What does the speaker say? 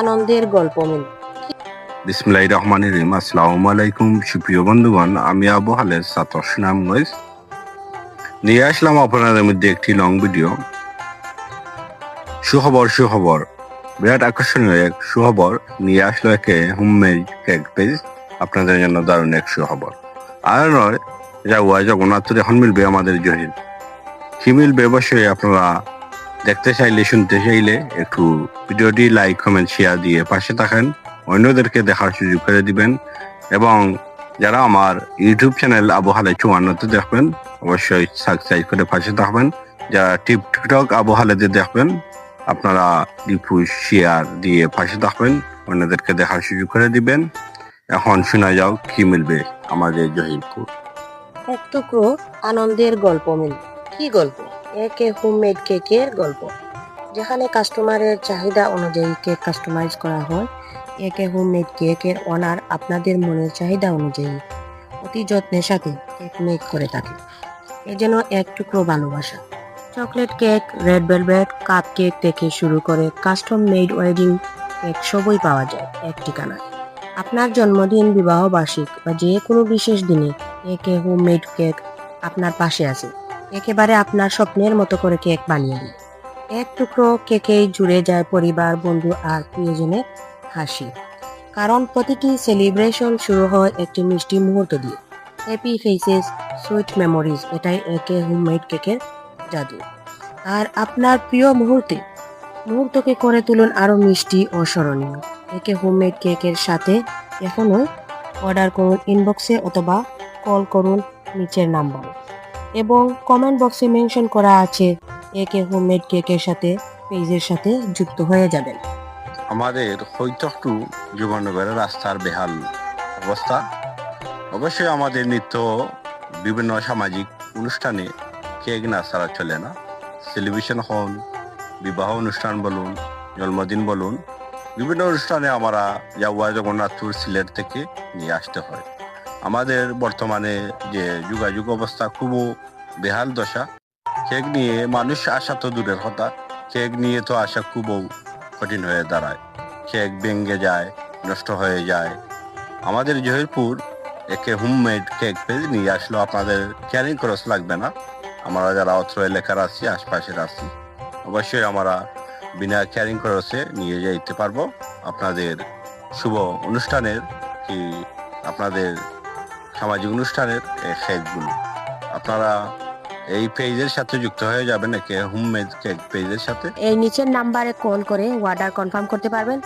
আনন্দের গল্প মিল। বিসমিল্লাহির রহমানির রহিম। আসসালামু আলাইকুম সুপ্রিয় বন্ধুগণ, আমি আবু হালের ছাত্র সুনামগঞ্জ নিয়ে আসলাম আপনাদের মধ্যে একটি লং ভিডিও। সুখবর বিরাট আকর্ষণীয় এক সুখবর নিয়ে আসলো একে হোমমেড কেক পেজ। আপনাদের জন্য দারুণ এক সুখবর। আর নয় যাওয়া জগন্নাথের এখন মিলবে আমাদের জহির। কি মিলবে অবশ্যই আপনারা দেখতে চাইলে শুনতে চাইলে একটু ভিডিওটি লাইক কমেন্ট শেয়ার দিয়ে পাশে থাকেন, অন্যদেরকে দেখার সুযোগ করে দিবেন। এবং যারা আমার ইউটিউব চ্যানেল আবু হালে 54 দেখবেন অবশ্যই সাবস্ক্রাইব করে পাশে থাকবেন। যারা টিকটক আবু হালেতে দেখবেন আপনারা শেয়ার দিয়ে পাশে থাকবেন, অন্যদেরকে দেখার সুযোগ করে দিবেন। এখন শোনা যাও কি মিলবে আমাদের জহিরপুর। এক টুকরো আনন্দের গল্প মিল। কি গল্প? একে হোমমেড কেকের গল্প, যেখানে কাস্টমারের চাহিদা অনুযায়ী কেক কাস্টমাইজ করা হয়। একে হোমমেড কেকের ওনার আপনাদের মনের চাহিদা অনুযায়ী অতি যত্নের সাথে কেক মেক করে থাকে। এ যেন এক টুকরো ভালোবাসা। Chocolate cake, red velvet, cup cake থেকে শুরু করে কাস্টম মেড ওয়েডিং কেক সবই পাওয়া যায় এক ঠিকানায়। আপনার জন্মদিন, বিবাহ বার্ষিক বা যে কোনো বিশেষ দিনে একে হোমমেড কেক আপনার পাশে আছে। একেবারে আপনার স্বপ্নের মতো করে কেক বানিয়ে দিন। এক টুকরো কেকেই জুড়ে যায় পরিবার, বন্ধু আর প্রিয়জনের হাসি। কারণ প্রতিটি সেলিব্রেশন শুরু হয় একটি মিষ্টি মুহূর্ত দিয়ে। হ্যাপি ফেসেস, সুইট মেমোরিজ, এটাই একে হোমমেড কেকের জাদু। আর আপনার প্রিয় মুহূর্তকে করে তুলুন আরো মিষ্টি ও স্মরণীয়। একে হোমমেড কেকের সাথে এখনই অর্ডার করুন ইনবক্সে অথবা কল করুন নিচের নাম্বারে, এবং কমেন্ট বক্সে মেনশন করা আছে একে হোমমেড কেকের সাথে পেজের সাথে যুক্ত হয়ে যাবেন। আমাদের হয়তো একটু যুবনগরের রাস্তার বেহাল অবস্থা। অবশ্যই আমাদের নিত্য বিভিন্ন সামাজিক অনুষ্ঠানে কেক না ছাড়া চলে না। সেলিব্রেশন হন, বিবাহ অনুষ্ঠান বলুন, জন্মদিন বলুন, বিভিন্ন অনুষ্ঠানে আমরা যাওয়া জগন্নাথপুর সিলেট থেকে নিয়ে আসতে হয়। আমাদের বর্তমানে যে যোগাযোগ অবস্থা খুব বেহাল দশা। কেক নিয়ে মানুষ আসা তো দূরের কথা, কেক নিয়ে তো আসা খুব কঠিন হয়ে দাঁড়ায়। কেক ভেঙে যায়, নষ্ট হয়ে যায়। আমাদের জহিরপুর একে হোমমেড কেক পেজ নিয়ে আসলো, আপনাদের ক্যারিং খরচ লাগবে না। আমরা যারা অত্র এলাকার আছি, আশপাশের আছি, অবশ্যই আমরা বিনা ক্যারিং খরচে নিয়ে যাইতে পারবো আপনাদের শুভ অনুষ্ঠানের কি আপনাদের সামাজিক অনুষ্ঠানের এই কেকগুলো। আপনারা এই পেজের সাথে যুক্ত হয়ে যাবেন একে হোমমেড কেক পেজের সাথে। এই নিচের নাম্বারে কল করে অর্ডার কনফার্ম করতে পারবেন।